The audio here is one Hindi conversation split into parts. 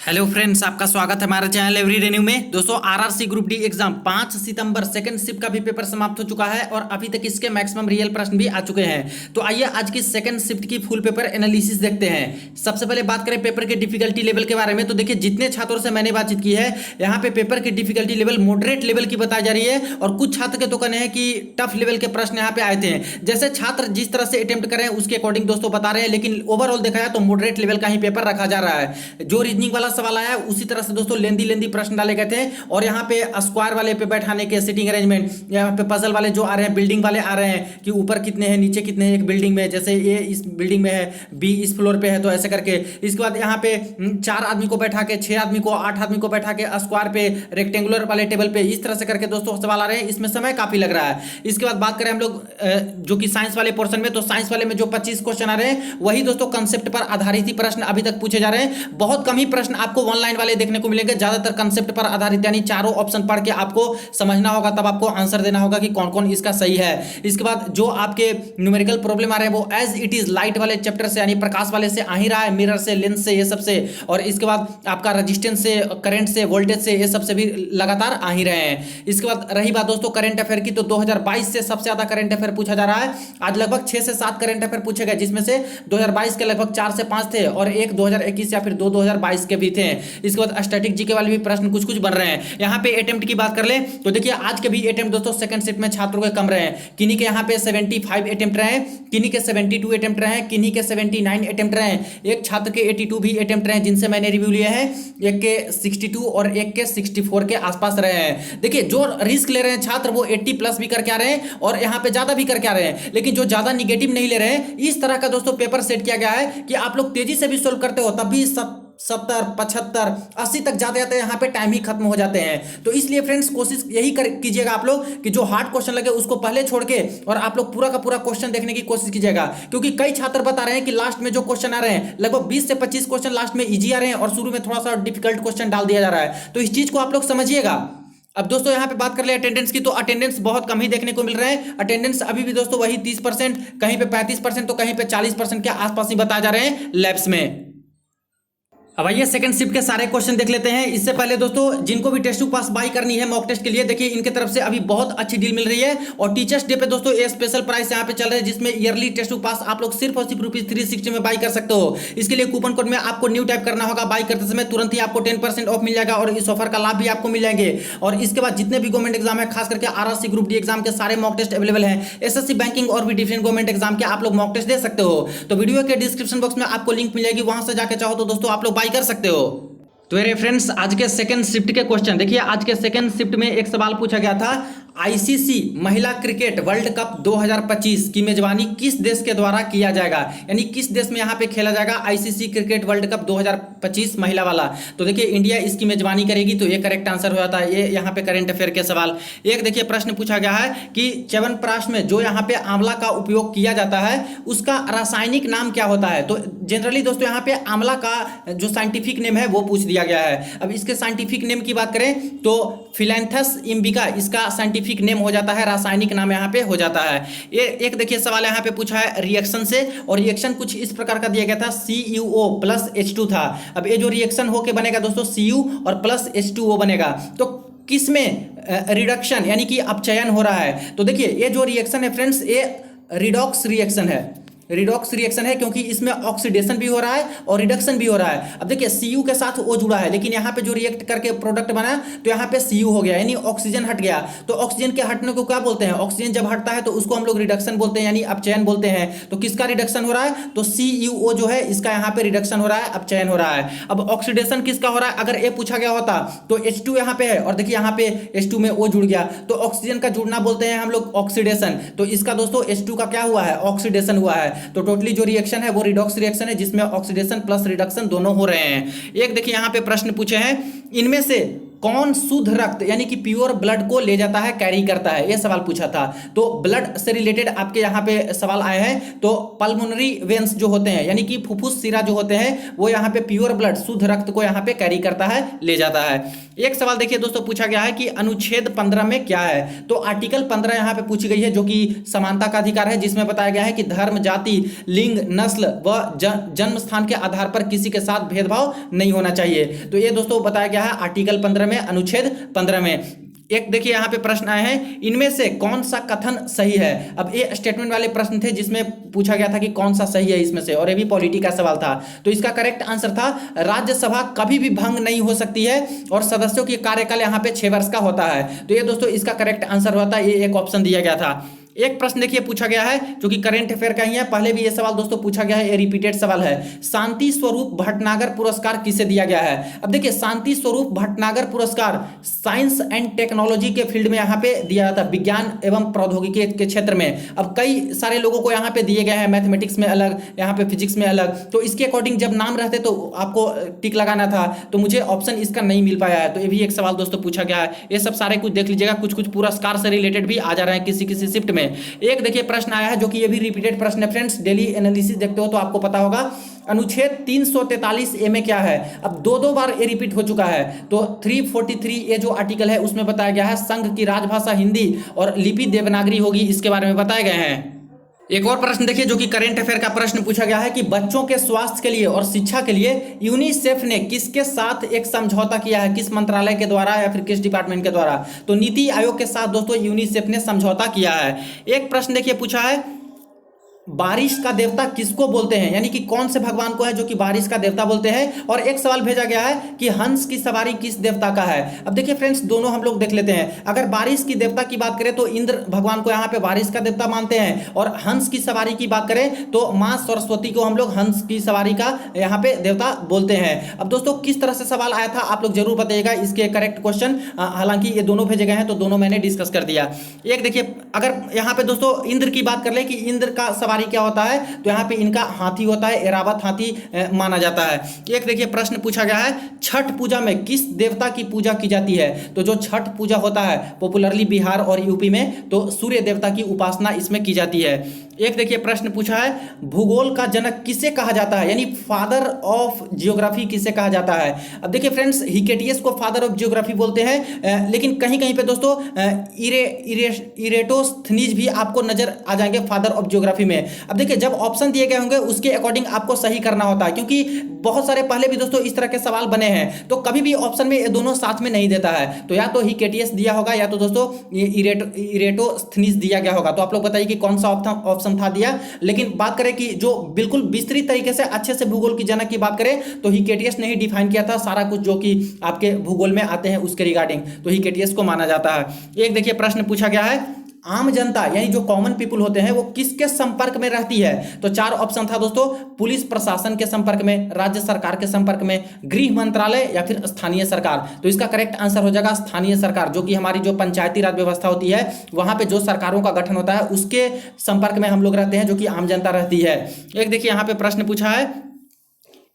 हेलो फ्रेंड्स, आपका स्वागत है हमारे चैनल एवरी रेन्यू में। दोस्तों, आरआरसी ग्रुप डी एग्जाम 5 सितंबर सेकंड शिफ्ट का भी पेपर समाप्त हो चुका है और अभी तक इसके मैक्सिमम रियल प्रश्न भी आ चुके हैं। तो आइए आज की सेकंड शिफ्ट की फुल पेपर एनालिसिस देखते हैं। सबसे पहले बात करें पेपर के डिफिकल्टी लेवल के बारे में, तो देखिए जितने छात्रों से मैंने बातचीत की है यहाँ पे पेपर की डिफिकल्टी लेवल मॉडरेट लेवल की बताई जा रही है और कुछ छात्र के तो कहने हैं कि टफ लेवल के प्रश्न यहाँ पे आए थे। जैसे छात्र जिस तरह से अटेम्प्ट कर रहे हैं उसके अकॉर्डिंग दोस्तों बता रहे हैं, लेकिन ओवरऑल देखा जाए तो मॉडरेट लेवल का ही पेपर रखा जा रहा है। जो रीजनिंग वाला सवाल आया उसी तरह से दोस्तों लेंदी प्रश्न डाले गए थे और यहाँ पे स्क्वायर वाले पे बैठाने के सिटिंग अरेंजमेंट, यहाँ पे पजल वाले जो आ रहे हैं, बिल्डिंग वाले आ रहे हैं कि ऊपर कितने हैं नीचे कितने हैं एक बिल्डिंग में, जैसे ए इस बिल्डिंग में है, बी इस फ्लोर पे है, तो ऐसे करके। इसके बाद यहाँ पे 4 आदमी को बैठा के, 6 आदमी को, 8 आदमी को बैठा के स्क्वायर पे रेक्टेंगुलर वाले टेबल पे, इस तरह से करके दोस्तों सवाल आ रहे हैं। इसमें समय काफी लग रहा है। इसके बाद बात करें हम लोग जो कि साइंस वाले पोर्शन में, तो साइंस वाले में जो 25 क्वेश्चन आ रहे हैं वही दोस्तों कंसेप्ट पर आधारित ही प्रश्न अभी तक पूछे जा रहे हैं। बहुत कम ही प्रश्न आपको ऑनलाइन वाले देखने को मिलेंगे, ज्यादातर कंसेप्ट पर आधारित, यानी चारों ऑप्शन पढ़ के आपको समझना होगा, तब आपको आंसर देना होगा कि कौन कौन इसका सही है। इसके बाद जो आपके न्यूमेरिकल प्रॉब्लम आ रहे हैं वो एज इट इज लाइट वाले चैप्टर से, यानी प्रकाश वाले से आ ही रहा है, मिरर से, लेंस से, ये सब से। और इसके बाद आपका रेजिस्टेंस से, करंट से, वोल्टेज से, ये सब से भी लगातार आ ही रहे हैं। इसके बाद रही बात दोस्तों करंट अफेयर की, तो 2022 से सबसे ज्यादा करंट अफेयर पूछा जा रहा है। आज लगभग 6 से 7 करंट अफेयर पूछे गए, जिसमें से 2022 के लगभग 4 से 5 थे और एक 2021 या फिर 2022 के भी थे। इसके बाद स्टैटिक जीके वाले भी प्रश्न कुछ कुछ बन रहे हैं। यहाँ पे अटेम्प्ट की बात कर ले तो देखिए आज के भी अटेम्प्ट दोस्तों सेकंड शिफ्ट में छात्रों के कम रहे हैं। किन्हीं के यहाँ पे 75 अटेम्प्ट रहे हैं, किन्हीं के 72 अटेम्प्ट रहे हैं, किन्हीं के 79 अटेम्प्ट रहे हैं, एक छात्र के 82 भी अटेम्प्ट रहे हैं जिनसे मैंने रिव्यू लिया है, एक के 62 और एक के 64 के आसपास रहे हैं। देखिए जो रिस्क ले रहे हैं छात्र वो 80 प्लस भी करके आ रहे हैं और यहाँ पे ज्यादा भी करके आ रहे हैं, लेकिन जो ज्यादा निगेटिव नहीं ले रहे हैं, इस तरह का दोस्तों पेपर सेट किया गया है कि आप लोग तेजी से भी सोल्व करते हो तब भी 70, 75, 80 तक जाते जाते यहाँ पे टाइम ही खत्म हो जाते हैं। तो इसलिए फ्रेंड्स कोशिश यही कीजिएगा आप लोग कि जो हार्ड क्वेश्चन लगे उसको पहले छोड़ के और आप लोग पूरा का पूरा क्वेश्चन देखने की कोशिश कीजिएगा, क्योंकि कई छात्र बता रहे हैं कि लास्ट में जो क्वेश्चन आ रहे हैं लगभग 20 से 25 क्वेश्चन लास्ट में इजी आ रहे हैं और शुरू में थोड़ा सा डिफिकल्ट क्वेश्चन डाल दिया जा रहा है। तो इस चीज को आप लोग समझिएगा। अब दोस्तों यहाँ पे बात कर ले अटेंडेंस की, तो अटेंडेंस बहुत कम ही देखने को मिल रहे हैं। अटेंडेंस अभी भी दोस्तों वही 30%, कहीं पे 35%, तो कहीं पे 40% के आसपास ही बताए जा रहे हैं लैब्स में। अब आइए सेकंड शिफ्ट के सारे क्वेश्चन देख लेते हैं। इससे पहले दोस्तों जिनको भी टेस्ट पास बाई करनी है मॉक टेस्ट के लिए, देखिए इनके तरफ से अभी बहुत अच्छी डील मिल रही है और टीचर्स डे पे दोस्तों ये स्पेशल प्राइस यहाँ पे चल रहे हैं, जिसमें ईयरली टेस्ट पास आप लोग सिर्फ और सिर्फ ₹360 में बाई कर सकते हो। इसके लिए कूपन कोड में आपको न्यू टाइप करना होगा। बाई करते समय तुरंत ही आपको 10% ऑफ मिल जाएगा और इस ऑफर का लाभ भी आपको मिल जाएंगे। और इसके बाद जितने भी गवर्नमेंट एग्जाम है, खास करके आरआरसी ग्रुप डी एग्जाम के सारे मॉक टेस्ट अवेलेबल है। एसएससी बैंकिंग और भी डिफरेंट गवर्नमेंट एग्जाम के आप लोग मॉक टेस्ट दे सकते हो। तो वीडियो के डिस्क्रिप्शन बॉक्स में आपको लिंक मिल जाएगी, वहां से जाकर चाहो तो दोस्तों आप लोग बाई कर सकते हो। तो मेरे फ्रेंड्स आज के सेकंड शिफ्ट के क्वेश्चन देखिए। आज के सेकंड शिफ्ट में एक सवाल पूछा गया था, आईसीसी महिला क्रिकेट वर्ल्ड कप 2025 की मेजबानी किस देश के द्वारा किया जाएगा, यानी किस देश में यहाँ पे खेला जाएगा आईसीसी क्रिकेट वर्ल्ड कप 2025 महिला वाला। तो देखिए इंडिया इसकी मेजबानी करेगी, तो ये करेक्ट आंसर हो जाता है। ये यहाँ पे करंट अफेयर के सवाल। एक देखिए प्रश्न पूछा गया है कि च्यवनप्राश में जो यहाँ पे आंवला का उपयोग किया जाता है उसका रासायनिक नाम क्या होता है। तो जनरली दोस्तों यहाँ पे आंवला का जो साइंटिफिक नेम है वो पूछ दिया गया है। अब इसके साइंटिफिक नेम की बात करें तो फिलैंथस इंडिका इसका साइंटिफिक नेम हो जाता है, रासायनिक नाम यहाँ पे हो जाता है। ये एक देखिए सवाल यहाँ पे पूछा है रिएक्शन से, और रिएक्शन कुछ इस प्रकार का दिया गया था, CuO प्लस H2 था। अब ये जो रिएक्शन होके बनेगा दोस्तों Cu और प्लस H2O बनेगा, तो किसमें रिडक्शन यानी कि अपचयन हो रहा है। तो देखिए ये जो रिएक्शन है फ्रेंड्स ये रिडॉक्स रिएक्शन है। रिडॉक्स रिएक्शन है क्योंकि इसमें ऑक्सीडेशन भी हो रहा है और रिडक्शन भी हो रहा है। अब देखिए Cu के साथ O जुड़ा है, लेकिन यहाँ पे जो रिएक्ट करके प्रोडक्ट बना तो यहाँ पे Cu हो गया, यानी ऑक्सीजन हट गया। तो ऑक्सीजन के हटने को क्या बोलते हैं, ऑक्सीजन जब हटता है तो उसको हम लोग रिडक्शन बोलते हैं, यानी अपचयन बोलते हैं। तो किसका रिडक्शन हो रहा है, तो CuO जो है इसका यहाँ पे रिडक्शन हो रहा है, अपचयन हो रहा है। अब ऑक्सीडेशन किसका हो रहा है, अगर ये पूछा गया होता तो H2 यहाँ पे है और देखिए यहाँ पे H2 में O जुड़ गया, तो ऑक्सीजन का जुड़ना बोलते हैं हम लोग ऑक्सीडेशन। तो इसका दोस्तों H2 का क्या हुआ है, ऑक्सीडेशन हुआ है। तो टोटली जो रिएक्शन है वो रिडॉक्स रिएक्शन है, जिसमें ऑक्सीडेशन प्लस रिडक्शन दोनों हो रहे हैं। एक देखिए यहाँ पे प्रश्न पूछे हैं, इनमें से कौन शुद्ध रक्त यानी कि प्योर ब्लड को ले जाता है, कैरी करता है, यह सवाल पूछा था। तो ब्लड से रिलेटेड आपके यहाँ पे सवाल आए हैं। तो पल्मोनरी वेन्स जो होते हैं यानी कि फुफ्फुस शिरा जो होते हैं वो यहाँ पे प्योर ब्लड शुद्ध रक्त को यहाँ पे कैरी करता है, ले जाता है। एक सवाल देखिए दोस्तों पूछा गया है कि अनुच्छेद 15 में क्या है। तो आर्टिकल 15 यहाँ पे पूछी गई है जो कि समानता का अधिकार है, जिसमें बताया गया है कि धर्म, जाति, लिंग, नस्ल व जन्म स्थान के आधार पर किसी के साथ भेदभाव नहीं होना चाहिए। तो ये दोस्तों बताया गया है आर्टिकल 15 में, अनुच्छेद 15 में। एक देखिए यहाँ पे प्रश्न आए हैं, इनमें से कौन सा कथन सही है। अब ये स्टेटमेंट वाले प्रश्न थे जिसमें पूछा गया था कि कौन सा सही है इसमें से, और ये भी पॉलिटी का सवाल था। तो इसका करेक्ट आंसर था राज्यसभा कभी भी भंग नहीं हो सकती है और सदस्यों की कार्यकाल यहाँ पे 6 वर्ष का होता है। तो ये दोस्तों इसका करेक्ट आंसर होता है, ये एक ऑप्शन दिया गया था। एक प्रश्न देखिए पूछा गया है जो कि करंट अफेयर का ही है, पहले भी ये सवाल दोस्तों पूछा गया है, ये रिपीटेड सवाल है। शांति स्वरूप भटनागर पुरस्कार किसे दिया गया है। अब देखिए शांति स्वरूप भटनागर पुरस्कार साइंस एंड टेक्नोलॉजी के फील्ड में यहाँ पे दिया जाता है, विज्ञान एवं प्रौद्योगिकी के क्षेत्र में। अब कई सारे लोगों को यहाँ पे दिए गए हैं, मैथमेटिक्स में अलग, यहाँ पे फिजिक्स में अलग। तो इसके अकॉर्डिंग जब नाम रहते तो आपको टिक लगाना था, तो मुझे ऑप्शन इसका नहीं मिल पाया है। तो ये भी एक सवाल दोस्तों पूछा गया है। ये सब सारे कुछ देख लीजिएगा, कुछ कुछ पुरस्कार से रिलेटेड भी आ जा रहे हैं किसी किसी शिफ्ट में। एक देखिए प्रश्न आया है जो कि ये भी रिपीटेड प्रश्न है फ्रेंड्स, डेली एनालिसिस देखते हो तो आपको पता होगा। अनुच्छेद 343 ए में क्या है। अब दो बार ये रिपीट हो चुका है। तो 343 ए जो आर्टिकल है उसमें बताया गया है संघ की राजभाषा हिंदी और लिपि देवनागरी होगी, इसके बारे में बताए गए हैं। एक और प्रश्न देखिए जो कि करंट अफेयर का प्रश्न पूछा गया है कि बच्चों के स्वास्थ्य के लिए और शिक्षा के लिए यूनिसेफ ने किसके साथ एक समझौता किया है, किस मंत्रालय के द्वारा या फिर किस डिपार्टमेंट के द्वारा। तो नीति आयोग के साथ दोस्तों यूनिसेफ ने समझौता किया है। एक प्रश्न देखिए पूछा है, बारिश का देवता किसको बोलते हैं, यानी कि कौन से भगवान को है जो कि बारिश का देवता बोलते हैं। और एक सवाल भेजा गया है कि हंस की सवारी किस देवता का है। अब देखिए फ्रेंड्स दोनों हम लोग देख लेते हैं। अगर बारिश की देवता की बात करें तो इंद्र भगवान को यहाँ पे बारिश का देवता मानते हैं, और हंस की सवारी की बात करें तो माँ सरस्वती को हम लोग हंस की सवारी का यहाँ पे देवता बोलते हैं। अब दोस्तों किस तरह से सवाल आया था आप लोग जरूर बताइएगा इसके करेक्ट क्वेश्चन, हालांकि ये दोनों भेजे गए हैं तो दोनों मैंने डिस्कस कर दिया। एक देखिए अगर यहाँ पे दोस्तों इंद्र की बात कर ले कि इंद्र का सवारी क्या होता है, तो यहां पे इनका हाथी होता है, एरावत हाथी माना जाता है। एक देखिए प्रश्न पूछा गया है, छठ पूजा में किस देवता की पूजा की जाती है। तो जो छठ पूजा होता है पॉपुलरली बिहार और यूपी में, तो सूर्य देवता की उपासना इसमें की जाती है। एक देखिए प्रश्न पूछा है, भूगोल का जनक किसे कहा जाता है, यानी फादर ऑफ जियोग्राफी किसे कहा जाता है। अब देखिए फ्रेंड्स हिकेटियस को फादर ऑफ जियोग्राफी बोलते हैं, लेकिन कहीं कहीं पे दोस्तों इरेटोस्थनीज भी आपको नजर आ जाएंगे फादर ऑफ जियोग्राफी में। अब देखिए जब ऑप्शन दिए गए होंगे उसके अकॉर्डिंग आपको सही करना होता है, क्योंकि बहुत सारे पहले भी दोस्तों इस तरह के सवाल बने हैं। तो कभी भी ऑप्शन में ये दोनों साथ में नहीं देता है, तो या तो हिकेटियस दिया होगा या तो दोस्तों इरेटोस्थनीज दिया गया होगा। तो आप लोग बताइए कि कौन सा ऑप्शन था दिया। लेकिन बात करें कि जो बिल्कुल विस्तृत तरीके से अच्छे से भूगोल की जनक की बात करें तो हिकेटियस ने ही डिफाइन किया था सारा कुछ जो कि आपके भूगोल में आते हैं उसके रिगार्डिंग, तो हिकेटियस को माना जाता है। एक देखिए प्रश्न पूछा गया है, आम जनता यानी जो कॉमन पीपल होते हैं वो किसके संपर्क में रहती है। तो 4 ऑप्शन था दोस्तों, पुलिस प्रशासन के संपर्क में, राज्य सरकार के संपर्क में, गृह मंत्रालय या फिर स्थानीय सरकार। तो इसका करेक्ट आंसर हो जाएगा स्थानीय सरकार, जो कि हमारी जो पंचायती राज व्यवस्था होती है वहां पे जो सरकारों का गठन होता है उसके संपर्क में हम लोग रहते हैं, जो कि आम जनता रहती है। एक देखिए यहाँ पे प्रश्न पूछा है,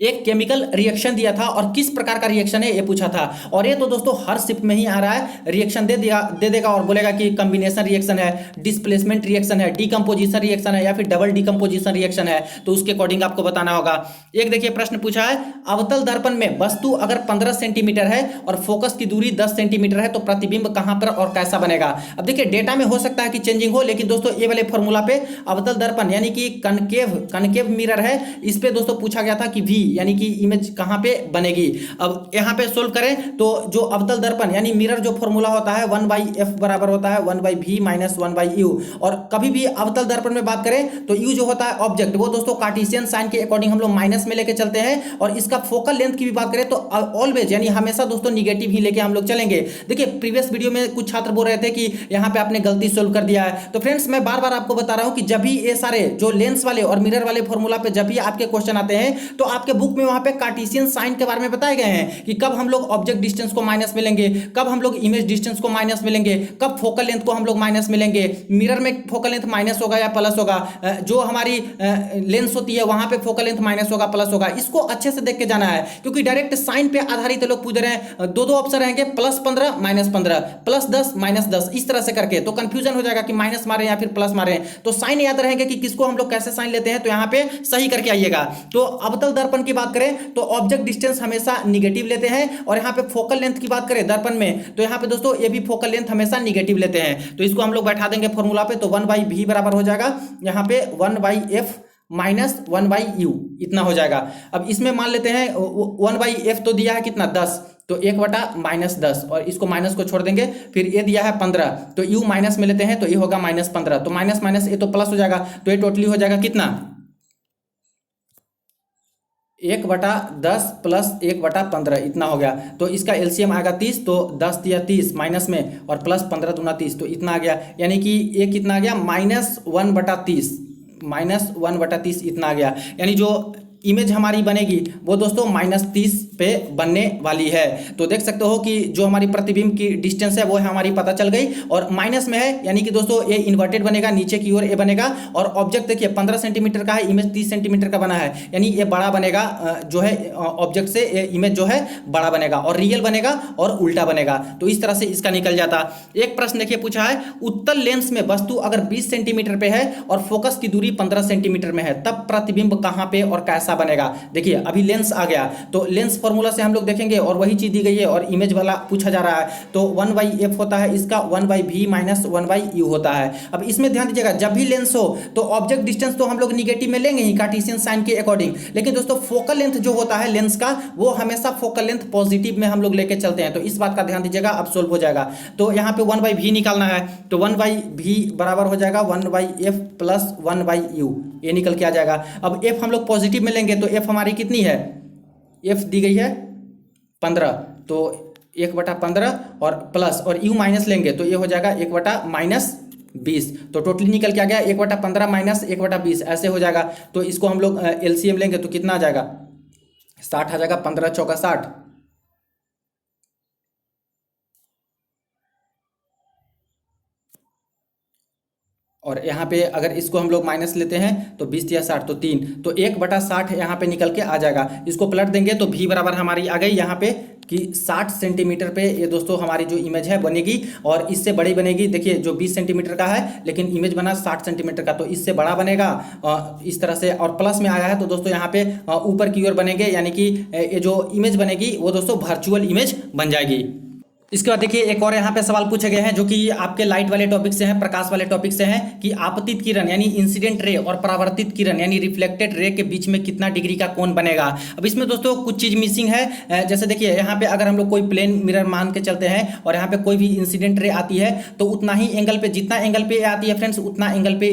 एक केमिकल रिएक्शन दिया था और किस प्रकार का रिएक्शन है ये पूछा था। और ये तो दोस्तों हर शिफ्ट में ही आ रहा है, रिएक्शन दे देगा और बोलेगा कि कॉम्बिनेशन रिएक्शन है, डिस्प्लेसमेंट रिएक्शन है, डीकंपोजिशन रिएक्शन है या फिर डबल डीकंपोजिशन रिएक्शन है। तो उसके अकॉर्डिंग आपको बताना होगा। एक देखिए प्रश्न पूछा है, अवतल दर्पण में वस्तु अगर 15 सेंटीमीटर है और फोकस की दूरी 10 सेंटीमीटर है तो प्रतिबिंब कहां पर और कैसा बनेगा। अब देखिए डेटा में हो सकता है कि चेंजिंग हो, लेकिन दोस्तों ये वाले फॉर्मूला पे अवतल दर्पण यानी कि कनकेव मिरर है, इस पे दोस्तों पूछा गया था कि वी यानी कि इमेज कहां पे बनेगी। अब यहां पे सोल्व करें तो जो अवतल दर्पण यानी मिरर जो फॉर्मूला होता है 1/f बराबर होता है 1/v माइनस 1/u। और कभी भी अवतल दर्पण में बात करें तो u जो होता है ऑब्जेक्ट, वो दोस्तों कार्टेशियन साइन के अकॉर्डिंग हम लोग माइनस में लेके चलते हैं। और इसका फोकल लेंथ की भी बात करें तो ऑलवेज यानी हमेशा दोस्तों निगेटिव ही लेके हम लोग चलेंगे। देखिए प्रीवियस वीडियो में कुछ छात्र बोल रहे थे कि यहाँ पे आपने गलती सोल्व कर दिया है। तो फ्रेंड्स मैं बार बार आपको बता रहा हूं कि जब भी ये सारे जो लेंस वाले और मिरर वाले फॉर्मूला पे जब भी आपके क्वेश्चन आते हैं तो आपके बुक में वहां पे कार्टेशियन साइन के बारे में बताए गए हैं कि कब हम लोग ऑब्जेक्ट डिस्टेंस को माइनस में लेंगे, कब हम लोग इमेज डिस्टेंस को माइनस में लेंगे, कब फोकल लेंथ को हम लोग माइनस में लेंगे, मिरर में फोकल लेंथ माइनस होगा या प्लस होगा, जो हमारी लेंस होती है वहां पे फोकल लेंथ माइनस होगा प्लस होगा। इसको अच्छे से देख के जाना है क्योंकि डायरेक्ट साइन पे आधारित लोग पूछ रहे हैं। दो ऑप्शन रहेंगे, +15 -15, +10 -10, इस तरह से करके, तो कंफ्यूजन हो जाएगा कि माइनस मारे या फिर प्लस मारे। तो साइन याद रहेंगे कि किसको हम लोग कैसे साइन लेते हैं, तो यहां पे सही करके आइएगा। तो अवतल दर्पण की बात करें तो ऑब्जेक्ट डिस्टेंस हमेशा निगेटिव लेते हैं, और यहां पे फोकल लेंथ की बात करें दर्पण में तो यहां पे दोस्तों ये भी फोकल लेंथ हमेशा निगेटिव लेते हैं। तो इसको हम लोग बैठा देंगे फॉर्मूला पे, तो 1/v बराबर हो जाएगा यहां पे 1/f - 1/u, इतना हो जाएगा। अब इसमें मान लेते हैं 1/f तो दिया है कितना 10, तो 1/-10, और इसको माइनस को छोड़ देंगे, फिर ये दिया है 15, तो u माइनस में लेते हैं तो ये होगा -15, तो माइनस माइनस ये तो प्लस हो जाएगा, तो ये टोटली हो जाएगा कितना 1/10 + 1/15, इतना हो गया। तो इसका एलसीएम आएगा 30, तो 10 दिया 30 माइनस में और प्लस 15 दूना 30, तो इतना आ गया। यानी कि ये कितना आ गया -1/30, -1/30 इतना आ गया। यानी जो इमेज हमारी बनेगी वो दोस्तों -30 पे बनने वाली है। तो देख सकते हो कि जो हमारी प्रतिबिंब की डिस्टेंस है वो हमारी पता चल गई, और माइनस में है यानी कि दोस्तों ये इन्वर्टेड बनेगा, नीचे की ओर ये बनेगा, और ऑब्जेक्ट देखिए 15 सेंटीमीटर का है, इमेज 30 सेंटीमीटर का बना है, यानी ये बड़ा बनेगा जो है ऑब्जेक्ट से, ये इमेज जो है बड़ा बनेगा, और रियल बनेगा और उल्टा बनेगा। तो इस तरह से इसका निकल जाता। एक प्रश्न देखिए पूछा है, उत्तल लेंस में वस्तु अगर 20 सेंटीमीटर पे है और फोकस की दूरी 15 सेंटीमीटर में है, तब प्रतिबिंब कहां पे और कैसा बनेगा। देखिए अभी लेंस आ गया, तो लेंस फॉर्मूला से हम लोग देखेंगे और वही चीज दी गई है, और इमेज वाला पूछा जा रहा है, तो 1/f होता है इसका, 1/v - 1/u होता है। अब इसमें ध्यान दीजिएगा, जब भी लेंस हो तो ऑब्जेक्ट डिस्टेंस तो हम लोग निगेटिव में लेंगे ही कार्टेशियन साइन के अकॉर्डिंग, लेकिन दोस्तों फोकल लेंथ जो होता है लेंस का, वो हमेशा फोकल लेंथ पॉजिटिव में हम लोग लेके चलते हैं। तो इस बात का ध्यान दीजिएगा, अब सोल्व हो जाएगा। तो यहाँ पे 1/v निकालना है, तो 1/v बराबर हो जाएगा 1/f + 1/u, ये निकल के आ जाएगा। अब f हम लोग पॉजिटिव में लेंगे तो f हमारी कितनी है, f दी गई है 15, तो 1/15 और प्लस, और u माइनस लेंगे तो ये हो जाएगा 1/-20, तो टोटली निकल के आ गया 1/15 - 1/20, ऐसे हो जाएगा। तो इसको हम लोग एलसीएम लेंगे तो कितना आ जाएगा 60 आ जाएगा, 15 × 4 = 60, और यहाँ पे अगर इसको हम लोग माइनस लेते हैं तो 20 या 60 तो 3, तो 1/60 यहाँ पे निकल के आ जाएगा। इसको पलट देंगे तो v बराबर हमारी आ गई यहाँ पे कि 60 सेंटीमीटर पे ये दोस्तों हमारी जो इमेज है बनेगी, और इससे बड़ी बनेगी। देखिए जो 20 सेंटीमीटर का है लेकिन इमेज बना 60 सेंटीमीटर का, तो इससे बड़ा बनेगा इस तरह से, और प्लस में आया है तो दोस्तों यहाँ पे ऊपर की ओर बनेंगे, यानी कि ये जो इमेज बनेगी वो दोस्तों वर्चुअल इमेज बन जाएगी। इसके बाद देखिए एक और यहाँ पे सवाल पूछे गए हैं जो कि आपके लाइट वाले टॉपिक से हैं, प्रकाश वाले टॉपिक से हैं, कि आपतित किरण यानी इंसिडेंट रे और परावर्तित किरण यानी रिफ्लेक्टेड रे के बीच में कितना डिग्री का कोण बनेगा। अब इसमें दोस्तों कुछ चीज मिसिंग है, जैसे देखिए यहाँ पे अगर हम लोग कोई प्लेन मिरर मान के चलते हैं और यहाँ पे कोई भी इंसिडेंट रे आती है तो उतना ही एंगल पे, जितना एंगल पे आती है फ्रेंड्स उतना एंगल पे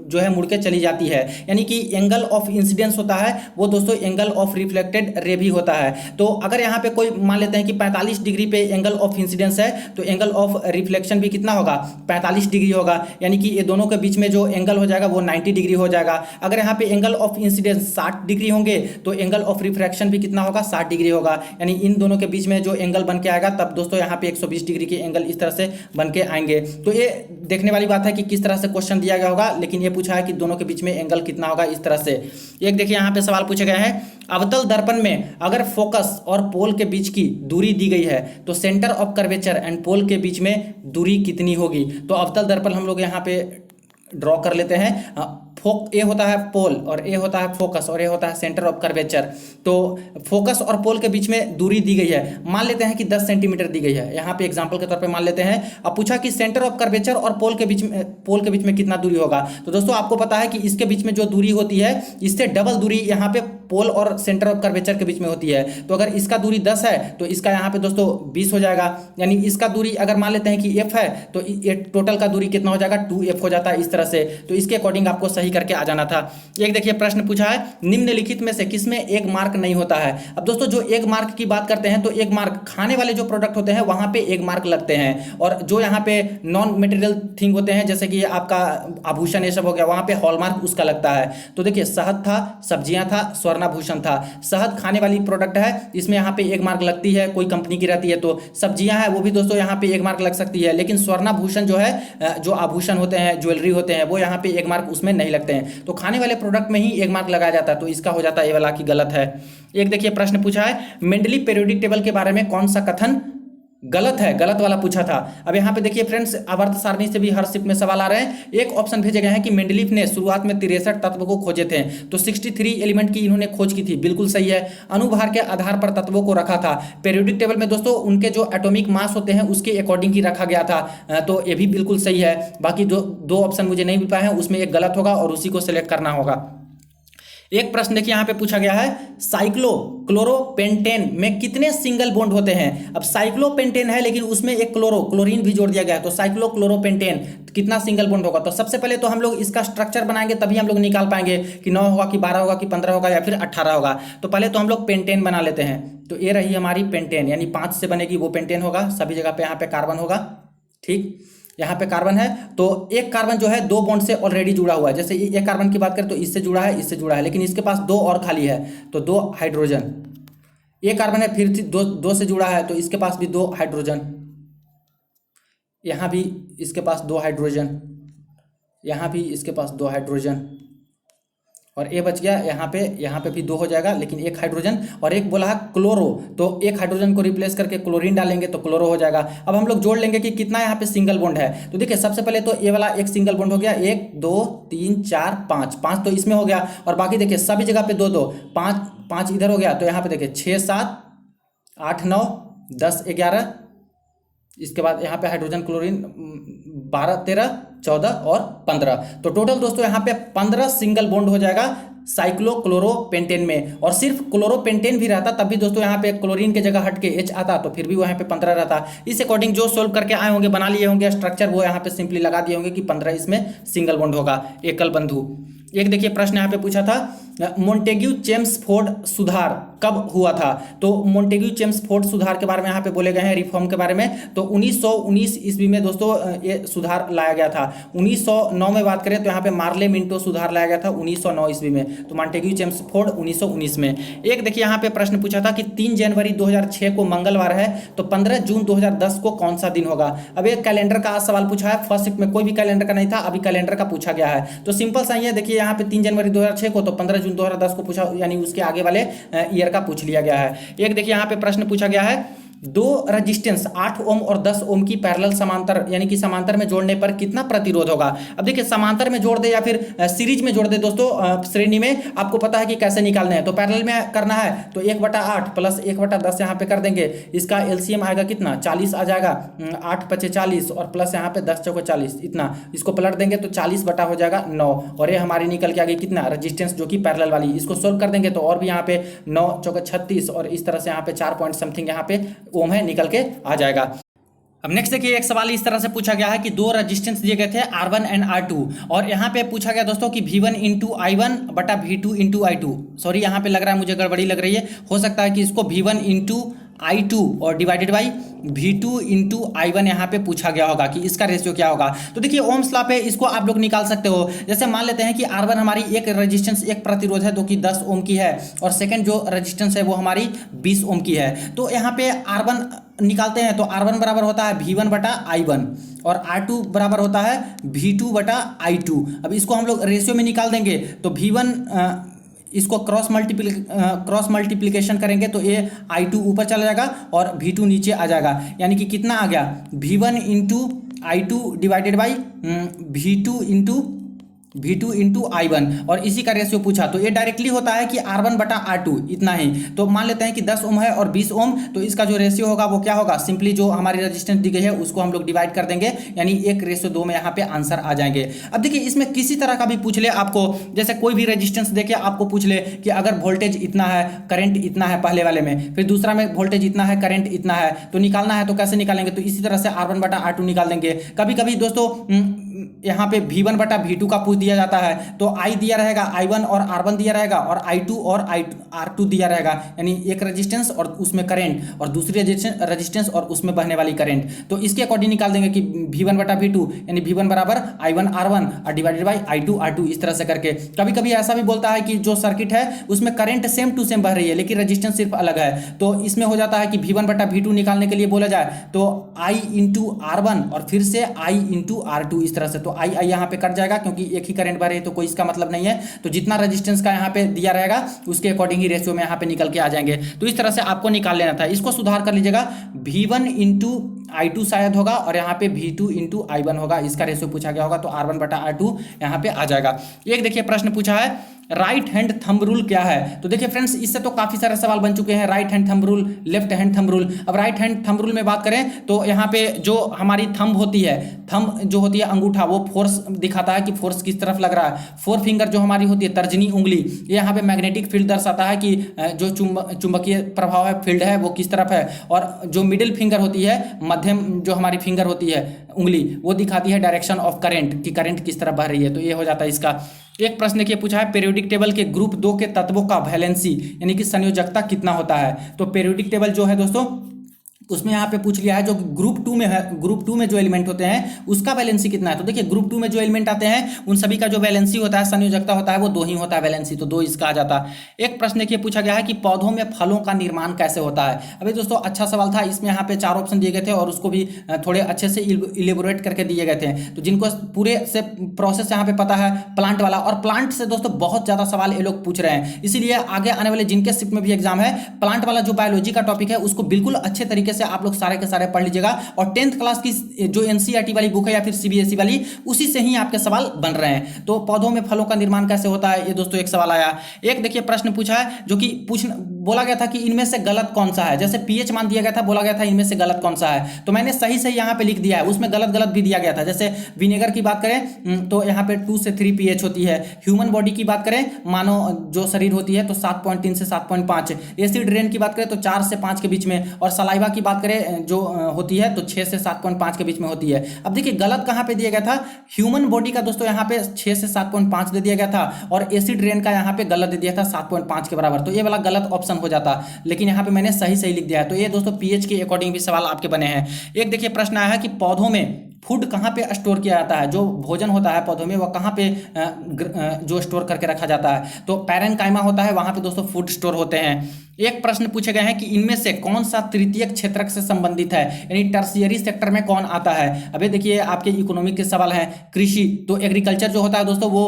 जो है मुड़ के चली जाती है, यानी कि एंगल ऑफ इंसिडेंस होता है वो दोस्तों एंगल ऑफ रिफ्लेक्टेड रे भी होता है। तो अगर यहाँ पे कोई मान लेते हैं कि 45 डिग्री पे एंगल ऑफ इंसिडेंस है तो एंगल ऑफ रिफ्लेक्शन भी कितना होगा 45 डिग्री होगा, यानी कि ये दोनों के बीच में जो एंगल हो जाएगा वो 90 डिग्री हो जाएगा। अगर यहाँ पे एंगल ऑफ इंसिडेंस 60 डिग्री होंगे तो एंगल ऑफ रिफ्रैक्शन भी कितना होगा 60 डिग्री होगा, यानी इन दोनों के बीच में जो एंगल बन के आएगा तब दोस्तों यहाँ पे 120 डिग्री के एंगल इस तरह से बन के आएंगे। तो ये देखने वाली बात है कि किस तरह से क्वेश्चन दिया गया होगा, लेकिन ये पूछा है कि दोनों के बीच में एंगल कितना होगा इस तरह से। एक देखिए यहाँ पे सवाल पूछे गए हैं, अवतल दर्पण में अगर फोकस और पोल के बीच की दूरी दी गई है तो centre of curvature and pole के बीच में दूरी कितनी होगी। तो अवतल दर्पण हम लोग यहाँ पे ड्रॉ कर लेते हैं। ए होता है पोल और ए होता है फोकस और ए होता है सेंटर ऑफ कर्वेचर। तो फोकस और पोल के बीच में दूरी दी गई है, मान लेते हैं कि 10 सेंटीमीटर दी गई है, यहाँ पे एग्जांपल के तौर पे मान लेते हैं। अब पूछा कि सेंटर ऑफ कर्वेचर और पोल के बीच में कितना दूरी होगा। तो दोस्तों आपको पता है कि इसके बीच में जो दूरी होती है इससे डबल दूरी यहाँ पे पोल और सेंटर ऑफ कर्वेचर के बीच में होती है। तो अगर इसका दूरी 10 है तो इसका यहाँ पे दोस्तों 20 हो जाएगा, यानी इसका दूरी अगर मान लेते हैं कि f है तो ये टोटल का दूरी कितना हो जाएगा 2f हो जाता है इस तरह से। तो इसके अकॉर्डिंग आपको सही करके आ जाना था। एक देखिए प्रश्न पूछा है, निम्नलिखित में से किसमें एक मार्क नहीं होता है। अब दोस्तों जो एक मार्क की बात करते हैं तो एक मार्क खाने वाले जो प्रोडक्ट होते हैं वहां पे एक मार्क लगते हैं, और जो यहाँ पे नॉन मटेरियल थिंग होते हैं जैसे कि आपका आभूषण ये सब हो गया वहां पे हॉलमार्क उसका लगता है। तो देखिए शहद था, सब्जियां था, स्वर्णाभूषण था। शहद खाने वाली प्रोडक्ट है, इसमें यहाँ पे 1 मार्क लगती है, कोई कंपनी की रहती है। तो सब्जियां हैं वो भी दोस्तों यहाँ पे 1 मार्क लग सकती है, लेकिन स्वर्णाभूषण जो है, जो आभूषण होते हैं, ज्वेलरी होते हैं, वो यहाँ पे 1 मार्क उसमें नहीं लगते हैं। तो खाने वाले प्रोडक्ट में ही 1 मार्क लगाया जाता है। तो इसका हो जाता है ये वाला कि गलत है। एक देखिए प्रश्न पूछा है, मेंडली पीरियोडिक टेबल के बारे में कौन सा कथन गलत है, गलत वाला पूछा था। अब यहाँ पे देखिए फ्रेंड्स, आवर्त सारणी से भी हर शिफ्ट में सवाल आ रहे हैं। एक ऑप्शन भेजे गए हैं कि मेंडलीफ ने शुरुआत में 63 तत्व को खोजे थे, तो 63 एलिमेंट की इन्होंने खोज की थी, बिल्कुल सही है। अनुभार के आधार पर तत्वों को रखा था। पीरियोडिक टेबल में दोस्तों उनके जो एटॉमिक मास होते हैं उसके अकॉर्डिंग ही रखा गया था, तो ये भी बिल्कुल सही है। बाकी जो 2 ऑप्शन मुझे नहीं मिल पाए हैं उसमें एक गलत होगा और उसी को सिलेक्ट करना होगा। एक प्रश्न देखिए यहाँ पे पूछा गया है, साइक्लोक्लोरोपेंटेन में कितने सिंगल बॉन्ड होते हैं। अब साइक्लोपेंटेन है लेकिन उसमें एक क्लोरीन भी जोड़ दिया गया है, तो साइक्लोक्लोरोपेंटेन कितना सिंगल बॉन्ड होगा। तो सबसे पहले तो हम लोग इसका स्ट्रक्चर बनाएंगे, तभी हम लोग निकाल पाएंगे कि 9 होगा कि 12 होगा कि 15 होगा या फिर 18 होगा। तो पहले तो हम लोग पेंटेन बना लेते हैं। तो ये रही हमारी पेंटेन, यानी 5 से बनेगी वो पेंटेन होगा। सभी जगह पे यहाँ पे कार्बन होगा, ठीक, यहाँ पे कार्बन है। तो एक कार्बन जो है 2 बॉन्ड से ऑलरेडी जुड़ा हुआ है। जैसे एक कार्बन की बात करें तो इससे जुड़ा है, इससे जुड़ा है, लेकिन इसके पास 2 और खाली है, तो 2 हाइड्रोजन। एक कार्बन है फिर 2 से जुड़ा है, तो इसके पास भी 2 हाइड्रोजन। यहाँ भी इसके पास 2 हाइड्रोजन, यहाँ भी इसके पास 2 हाइड्रोजन, और ये बच गया यहाँ पे भी 2 हो जाएगा, लेकिन 1 हाइड्रोजन। और एक बोला है क्लोरो, तो 1 हाइड्रोजन को रिप्लेस करके क्लोरीन डालेंगे तो क्लोरो हो जाएगा। अब हम लोग जोड़ लेंगे कि कितना यहाँ पे सिंगल बॉन्ड है। तो देखिए सबसे पहले तो ये वाला एक सिंगल बॉन्ड हो गया, 1 2 3 4 5 तो इसमें हो गया। और बाकी देखिए सभी जगह पे 2 5 इधर हो गया। तो यहाँ पे देखिए 6 7 8 9 10 11, इसके बाद यहाँ पे हाइड्रोजन क्लोरीन 12 13 14 और 15। तो टोटल दोस्तों यहाँ पे 15 सिंगल बॉन्ड हो जाएगा साइक्लोक्लोरोपेंटेन में। और सिर्फ क्लोरोपेंटेन भी रहता तब भी दोस्तों यहाँ पे क्लोरीन के जगह हट के H आता, तो फिर भी वहाँ पे 15 रहता। इस अकॉर्डिंग जो सोल्व करके आए होंगे, बना लिए होंगे स्ट्रक्चर, वो यहाँ पे सिंपली लगा दिए होंगे कि 15 इसमें सिंगल बॉन्ड होगा, एकल बंधु। एक देखिए प्रश्न यहाँ पे पूछा था, मोंटेग्यू चेम्सफोर्ड सुधार कब हुआ था। तो मोंटेग्यू चेम्सफोर्ड सुधार के बारे में यहाँ पे बोले गए हैं, रिफॉर्म के बारे में। तो 1919 ईस्वी में दोस्तों ये सुधार लाया गया था। 1909 में बात करें तो यहाँ पे मार्ले मिंटो सुधार लाया गया था 1909 ईस्वी में। तो मोंटेग्यू चेम्सफोर्ड 1919 में। एक देखिए यहाँ पे प्रश्न पूछा था कि 3 जनवरी 2006 को मंगलवार है, तो 15 जून 2010 को कौन सा दिन होगा। अब एक कैलेंडर का सवाल पूछा है, फर्स्ट शिफ्ट में कोई भी कैलेंडर का नहीं था, अभी कैलेंडर का पूछा गया है। तो सिंपल सा ही है, देखिए यहाँ पे 3 जनवरी 2006 को, तो 15 जून 2010 को पूछा, यानी उसके आगे वाले ईयर का पूछ लिया गया है। एक देखिए यहाँ पे प्रश्न पूछा गया है, 2 रजिस्टेंस 8 ओम और 10 ओम की पैरेलल समांतर, यानी कि समांतर में जोड़ने पर कितना प्रतिरोध होगा। अब देखिए समांतर में जोड़ दे या फिर सीरीज में जोड़ दे दोस्तों, श्रेणी में आपको पता है कि कैसे निकालने हैं। तो पैरेलल में करना है तो 1/8 प्लस 1/10 यहाँ पे कर देंगे। इसका एलसीएम आएगा कितना, 40 आ जाएगा, 8 × 5 = 40 और प्लस यहाँ पे 10 × 4 = 40, इतना इसको पलट देंगे तो 40 बटा हो जाएगा 9। और ये हमारी निकल के आ गई कितना, रजिस्टेंस जो कि पैरेलल वाली। इसको सोल्व कर देंगे तो और भी यहाँ पे 9 × 4 = 36 और इस तरह से यहाँ पे 4 पॉइंट समथिंग यहाँ पे ओम है, निकल के आ जाएगा। अब नेक्स्ट देखिए, एक सवाल इस तरह से पूछा गया है कि 2 रेजिस्टेंस दिए गए थे R1 एंड R2, और यहाँ पे पूछा गया दोस्तों कि V1 × I1 बटा V2 × I2। सॉरी यहाँ पे लग रहा है मुझे गड़बड़ी लग रही है, हो सकता है कि इसको V1 × I2 और डिवाइडेड बाई V2 × I1 यहाँ पे पूछा गया होगा कि इसका रेशियो क्या होगा। तो देखिए ओम्स लॉ पे इसको आप लोग निकाल सकते हो। जैसे मान लेते हैं कि R1 हमारी एक रेजिस्टेंस, एक प्रतिरोध है जो कि 10 ओम की है, और सेकंड जो रेजिस्टेंस है वो हमारी 20 ओम की है। तो यहाँ पे R1 निकालते हैं तो R1 बराबर होता है V1 बटा I1 और R2 बराबर होता है V2 बटा I2। अब इसको हम लोग रेशियो में निकाल देंगे तो V1 इसको क्रॉस मल्टीप्लिकेशन करेंगे तो ये I2 ऊपर चला जाएगा और V2 नीचे आ जाएगा, यानी कि कितना आ गया, V1 × I2 divided by V2 × I1, और इसी का रेशियो पूछा। तो ये डायरेक्टली होता है कि R1 बटा R2 इतना ही। तो मान लेते हैं कि 10 ओम है और 20 ओम, तो इसका जो रेशियो होगा वो क्या होगा, सिंपली जो हमारी रेजिस्टेंस दी गई है उसको हम लोग डिवाइड कर देंगे, यानी 1:2 में यहाँ पे आंसर आ जाएंगे। अब देखिए इसमें किसी तरह का भी पूछ ले आपको, जैसे कोई भी रेजिस्टेंस देके आपको पूछ ले कि अगर वोल्टेज इतना है, करंट इतना है पहले वाले में, फिर दूसरा में वोल्टेज इतना है, करंट इतना है, तो निकालना है तो कैसे निकालेंगे, तो इसी तरह से R1 बटा R2 निकाल देंगे। कभी कभी दोस्तों यहाँ पे V1 बटा V2 का पूछ दिया जाता है तो I दिया रहेगा, I1 और R1 दिया रहेगा और I2 और R2 दिया रहेगा, यानी एक रेजिस्टेंस और उसमें करंट और दूसरी रेजिस्टेंस और उसमें बहने वाली करंट। तो इसके अकॉर्डिंग निकाल देंगे कि V1 बटा V2 यानी V1 बराबर I1 R1 और डिवाइडेड बाई I2 R2, इस तरह से करके। कभी कभी ऐसा भी बोलता है कि जो सर्किट है उसमें करंट सेम टू सेम बह रही है लेकिन रेजिस्टेंस सिर्फ अलग है, तो इसमें हो जाता है कि V1 बटा V2 निकालने के लिए बोला जाए तो I इंटू R1 और फिर से I इंटू R2, इस तरह से। तो I यहाँ पे कट जाएगा क्योंकि एक ही करंट बह रही है तो कोई इसका मतलब नहीं है, तो जितना रेजिस्टेंस का यहाँ पे दिया रहेगा उसके अकॉर्डिंग ही रेशियो में यहाँ पे निकल के आ जाएंगे। तो इस तरह से आपको निकाल लेना था। इसको सुधार कर लीजिएगा, V1 इंटू I2 शायद होगा और यहाँ पे V2 इंटू I1 होगा, इसका रेशियो पूछा गया होगा तो R1 बटा R2 यहाँ पे आ जाएगा। एक देखिए प्रश्न पूछा है राइट हैंड थंब रूल क्या है। तो देखिए फ्रेंड्स, इससे तो काफी सारे सवाल बन चुके हैं, right hand thumb rule, left hand thumb rule. अब राइट हैंड थंब रूल में बात करें तो यहाँ पे जो हमारी थंब होती है, थंब जो होती है अंगूठा, वो फोर्स दिखाता है कि फोर्स किस तरफ लग रहा है। फोर फिंगर जो हमारी होती है तर्जनी उंगली, ये यहाँ पे मैग्नेटिक फील्ड दर्शाता है कि जो चुंबकीय प्रभाव है, फील्ड है, वो किस तरफ है। और जो मिडिल फिंगर होती है, मध्यम जो हमारी फिंगर होती है उंगली, वो दिखाती है डायरेक्शन ऑफ करंट कि करंट किस तरफ बह रही है। तो ये हो जाता है इसका। एक प्रश्न देखिए पूछा है पीरियोडिक टेबल के ग्रुप 2 के तत्वों का वैलेंसी यानी कि संयोजकता कितना होता है। तो पीरियोडिक टेबल जो है दोस्तों उसमें यहाँ पे पूछ लिया है जो ग्रुप 2 में है, ग्रुप 2 में जो एलिमेंट होते हैं उसका वैलेंसी कितना है। तो देखिए ग्रुप 2 में जो एलिमेंट आते हैं उन सभी का जो वैलेंसी होता है, संयोजकता होता है, वो 2 ही होता है वैलेंसी, तो 2 इसका आ जाता है। एक प्रश्न देखिए पूछा गया है कि पौधों में फलों का निर्माण कैसे होता है। अभी दोस्तों अच्छा सवाल था, इसमें यहाँ पे 4 ऑप्शन दिए गए थे और उसको भी थोड़े अच्छे से इलेबोरेट करके दिए गए थे। तो जिनको पूरे से प्रोसेस यहाँ पे पता है प्लांट वाला, और प्लांट से दोस्तों बहुत ज्यादा सवाल ये लोग पूछ रहे हैं, इसीलिए आगे आने वाले जिनके शिफ्ट में भी एग्जाम है, प्लांट वाला जो बायोलॉजी का टॉपिक है उसको बिल्कुल अच्छे तरीके से आप लोग सारे के सारे पढ़ लीजिएगा। और 10th क्लास की जो एनसीईआरटी वाली बुक है या फिर सीबीएसई वाली, उसी से ही आपके सवाल बन रहे हैं। तो पौधों में फलों का निर्माण कैसे होता है, ये दोस्तों एक सवाल आया। एक देखिए प्रश्न पूछा है जो कि बोला गया था कि इनमें से गलत कौन सा है। जैसे पीएच मान दिया गया था, बोला गया था इनमें से गलत कौन सा है, तो मैंने सही सही यहाँ पे लिख दिया है, उसमें गलत गलत भी दिया गया था। जैसे विनेगर की बात करें तो यहाँ पे 2 से 3 पीएच होती है। ह्यूमन बॉडी की बात करें, मानव जो शरीर होती है, तो 7.3 से 7.5। एसिड रेन की बात करें तो 4 से 5 के बीच में, और सलाइवा की बात करें जो होती है तो 6 से 7.5 के बीच में होती है। अब देखिए गलत कहाँ पे दिया गया था, ह्यूमन बॉडी का दोस्तों यहाँ पे 6 से 7.5 दे दिया गया था, और एसिड रेन का यहाँ पे गलत दे दिया था 7.5 के बराबर, तो ये वाला गलत ऑप्शन हो जाता, लेकिन यहाँ पे मैंने सही सही लिख दिया है। तो ये दोस्तों पीएच के अकॉर्डिंग भी सवाल आपके बने हैं। एक देखिए प्रश्न आया है कि पौधों में फूड कहाँ पे स्टोर किया जाता है, जो भोजन होता है पौधों में वो कहाँ पे जो स्टोर करके रखा जाता है। तो पैरेनकाइमा होता है, वहाँ पे दोस्तों फूड स्टोर होते हैं। एक प्रश्न पूछे गए हैं कि इनमें से कौन सा तृतीयक क्षेत्रक से संबंधित है, यानी टर्शियरी सेक्टर में कौन आता है। अभी देखिए आपके इकोनॉमिक के सवाल हैं, कृषि, तो एग्रीकल्चर जो होता है दोस्तों वो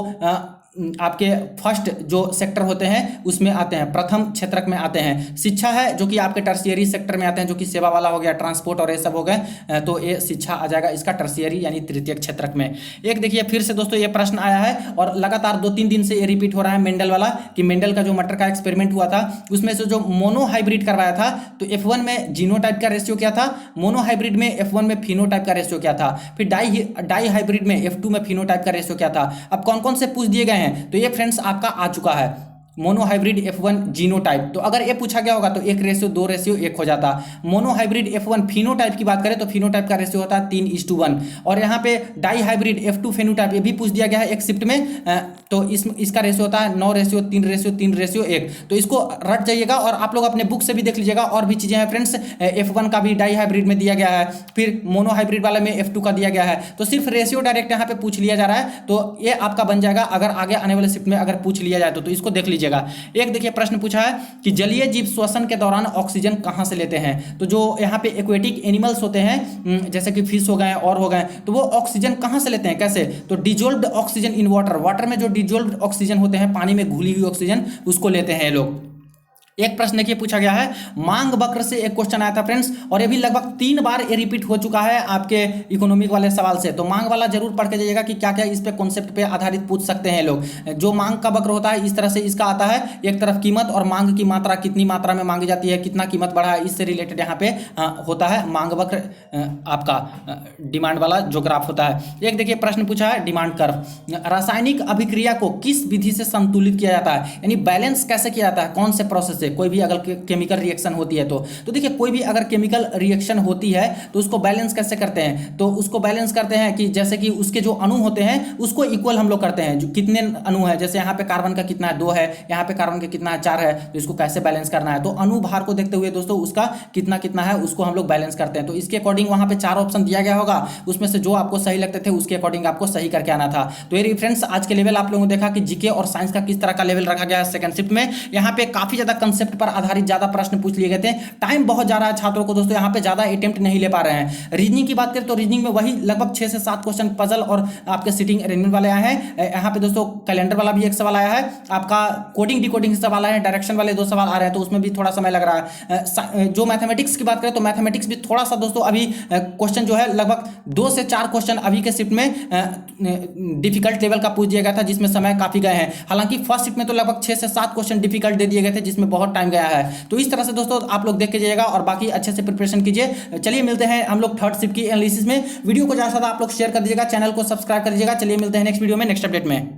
आपके फर्स्ट जो सेक्टर होते हैं उसमें आते हैं, प्रथम क्षेत्रक में आते हैं। शिक्षा है जो कि आपके टर्शियरी सेक्टर में आते हैं, जो कि सेवा वाला हो गया, ट्रांसपोर्ट और ये सब हो गए, तो ये शिक्षा आ जाएगा इसका टर्शियरी यानी तृतीयक क्षेत्रक में। एक देखिए फिर से दोस्तों ये प्रश्न आया है और लगातार 2-3 दिन से ये रिपीट हो रहा है, मेंडल वाला, कि मेंडल का जो मटर का एक्सपेरिमेंट हुआ था उसमें से जो मोनो हाइब्रिड करवाया था, तो F1 में जीनोटाइप का रेशियो क्या था, मोनो हाइब्रिड में F1 में फिनोटाइप का रेशियो क्या था, फिर डाई हाइब्रिड में F2 में फिनोटाइप का रेशियो क्या था। अब कौन कौन से पूछ दिए गए हैं, तो ये फ्रेंड्स आपका आ चुका है मोनो हाइब्रिड F1 जीनोटाइप। तो अगर ये पूछा गया होगा तो 1:2:1 हो जाता। मोनो हाइब्रिड F1 फिनोटाइप की बात करें तो फिनोटाइप का रेशियो होता है 3:1। और यहाँ पे डाई हाइब्रिड F2 फेनोटाइप ये भी पूछ दिया गया है एक शिफ्ट में, तो इसका रेशियो होता है 9:3:3:1। तो इसको रट जाइएगा और आप लोग अपने बुक से भी देख लीजिएगा, और भी चीजें हैं फ्रेंड्स। F1 का भी डाई हाइब्रिड में दिया गया है, फिर मोनो हाइब्रिड वाले में F2 का दिया गया है, तो सिर्फ रेशियो डायरेक्ट यहाँ पे पूछ लिया जा रहा है, तो ये आपका बन जाएगा अगर आगे आने वाले शिफ्ट में अगर पूछ लिया जाए तो इसको देख लीजिए। एक देखिए प्रश्न पूछा है कि जलीय जीव श्वसन के दौरान ऑक्सीजन कहां से लेते हैं। तो जो यहां पे एक्वेटिक एनिमल्स होते हैं जैसे कि फिश हो गए और हो गए, तो वो ऑक्सीजन कहां से लेते हैं, कैसे, तो dissolved oxygen in water, water में जो डिजोल्व्ड ऑक्सीजन होते हैं, पानी में घुली हुई ऑक्सीजन, उसको लेते हैं ये लोग। एक प्रश्न देखिए पूछा गया है, मांग वक्र से एक क्वेश्चन आया था फ्रेंड्स, और ये भी लगभग 3 बार ये रिपीट हो चुका है आपके इकोनॉमिक वाले सवाल से। तो मांग वाला जरूर पढ़ के जाइएगा कि क्या क्या इस पे कॉन्सेप्ट पे आधारित पूछ सकते हैं लोग। जो मांग का वक्र होता है इस तरह से इसका आता है, एक तरफ कीमत और मांग की मात्रा, कितनी मात्रा में मांगी जाती है, कितना कीमत बढ़ा है, इससे रिलेटेड यहाँ पे होता है मांग वक्र, आपका डिमांड वाला जो ग्राफ होता है। एक देखिए प्रश्न पूछा है डिमांड कर्व, रासायनिक अभिक्रिया को किस विधि से संतुलित किया जाता है, यानी बैलेंस कैसे किया जाता है, कौन से प्रोसेस से। जैसे कोई भी अगर केमिकल रिएक्शन होती है तो देखिए कोई भी अगर केमिकल रिएक्शन होती है तो उसको बैलेंस कैसे करते हैं, तो उसको बैलेंस करते हैं कि जैसे कि उसके जो अणु होते हैं उसको इक्वल हम लोग करते हैं, जो कितने अणु है, जैसे यहाँ पे कार्बन का कितना है 2 है, यहाँ पे कार्बन का कितना है 4 है, तो इसको कैसे बैलेंस करना है, तो अणु भार को देखते हुए दोस्तों उसका कितना कितना है उसको हम लोग बैलेंस करते हैं। तो इसके अकॉर्डिंग वहां पे 4 ऑप्शन दिया गया होगा, उसमें से जो आपको सही लगते थे उसके अकॉर्डिंग आपको सही करके आना था। तो ये फ्रेंड्स आज के लेवल आप लोगों ने देखा कि जीके और साइंस का किस तरह का लेवल रखा गया है सेकंड शिफ्ट में। यहाँ पे काफी ज्यादा कंसेप्ट पर आधारित ज्यादा प्रश्न पूछ लिए गए थे, टाइम बहुत जा रहा है छात्रों को दोस्तों, यहाँ पे ज्यादा अटेम्प्ट नहीं ले पा रहे हैं। रीजनिंग की बात करें तो रीजनिंग में वही लगभग 6 से 7 क्वेश्चन पजल और आपके सिटिंग अरेंजमेंट वाले आए हैं। यहाँ पे दोस्तों कैलेंडर वाला भी एक सवाल आया है, आपका कोडिंग डिकोडिंग सवाल आया है, डायरेक्शन वाले 2 सवाल आ रहे हैं, तो उसमें भी थोड़ा समय लग रहा है। जो मैथमेटिक्स की बात करें तो मैथमेटिक्स भी थोड़ा सा दोस्तों अभी क्वेश्चन जो है लगभग 2 से 4 क्वेश्चन अभी के शिफ्ट में डिफिकल्ट लेवल का पूछ दिया गया था, जिसमें समय काफी गए हैं। हालांकि फर्स्ट शिफ्ट में तो लगभग 6 से 7 क्वेश्चन डिफिकल्ट दे दिए गए थे, जिसमें बहुत टाइम गया है। तो इस तरह से दोस्तों आप लोग देख के जाइएगा और बाकी अच्छे से प्रिपरेशन कीजिए। चलिए मिलते हैं हम लोग थर्ड शिफ्ट की एनालिसिस में। वीडियो को ज्यादा से ज्यादा आप लोग शेयर कर दीजिएगा, चैनल को सब्सक्राइब कर दीजिएगा। चलिए मिलते हैं नेक्स्ट वीडियो में नेक्स्ट अपडेट में।